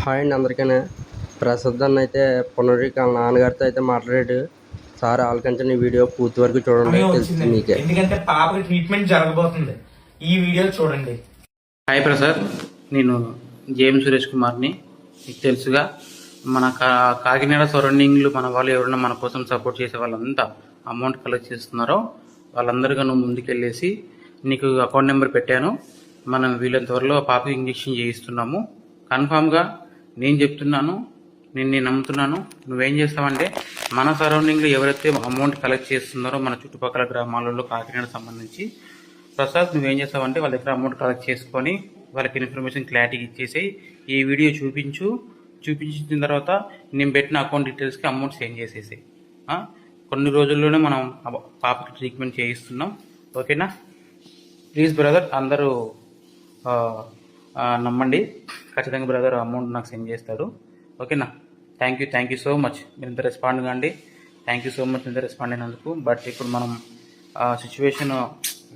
Hi అండి అందరికీ. ప్రసాద్ అన్న అయితే పునరీకాల నాన్నగారితో అయితే మాట్లాడాడు సార్. ఆలకించండి ఈ వీడియో పూర్తి వరకు చూడండి, తెలుస్తుంది మీకే. ఎందుకంటే పాపకి ట్రీట్మెంట్ జరగబోతుంది, ఈ వీడియో చూడండి. హాయ్ ప్రసాద్, నేను జేఎం సురేష్ కుమార్ని. మీకు తెలుసుగా మన కాకినాడ సరౌండింగ్లు మన వాళ్ళు ఎవరైనా మన కోసం సపోర్ట్ చేసే వాళ్ళంతా అమౌంట్ కలెక్ట్ చేస్తున్నారో వాళ్ళందరికీ నువ్వు ముందుకెళ్ళేసి నీకు అకౌంట్ నెంబర్ పెట్టాను. మనం వీళ్ళ త్వరలో పాపకి ఇంజెక్షన్ చేయిస్తున్నాము. కన్ఫామ్గా నేను చెప్తున్నాను, నేను నమ్ముతున్నాను. నువ్వేం చేస్తావంటే మన సరౌండింగ్లో ఎవరైతే అమౌంట్ కలెక్ట్ చేస్తున్నారో మన చుట్టుపక్కల గ్రామాలలో కాకినాడ సంబంధించి ప్రసాద్ నువ్వేం చేస్తావంటే వాళ్ళ దగ్గర అమౌంట్ కలెక్ట్ చేసుకొని వాళ్ళకి ఇన్ఫర్మేషన్ క్లారిటీ ఇచ్చేసి ఈ వీడియో చూపించిన తర్వాత నేను పెట్టిన అకౌంట్ డీటెయిల్స్కి అమౌంట్ సెండ్ చేసేసి కొన్ని రోజుల్లోనే మనం పాపకి ట్రీట్మెంట్ చేయిస్తున్నాం. ఓకేనా? ప్లీజ్ బ్రదర్, అందరూ నమ్మండి. ఖచ్చితంగా బ్రదర్ అమౌంట్ నాకు సెండ్ చేస్తాడు. ఓకేనా? Thank you so much. మీరు ఇంత రెస్పాండ్ కాండి. థ్యాంక్ యూ సో మచ్ ఇంత రెస్పాండ్ అయినందుకు. బట్ ఇప్పుడు మనం సిచ్యువేషన్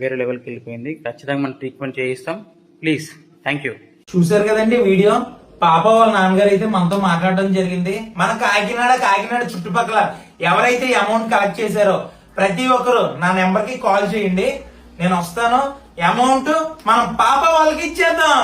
వేరే లెవెల్కి వెళ్ళిపోయింది. ఖచ్చితంగా మనం ట్రీట్మెంట్ చేయిస్తాం. Please, thank you. చూసారు కదండి వీడియో. పాప వాళ్ళ నాన్నగారు అయితే మనతో మాట్లాడడం జరిగింది. మన కాకినాడ చుట్టుపక్కల ఎవరైతే అమౌంట్ కలెక్ట్ చేశారో ప్రతి ఒక్కరు నా నెంబర్ కి కాల్ చేయండి, నేను వస్తాను. అమౌంట్ మనం పాప వాళ్ళకి ఇచ్చేద్దాం.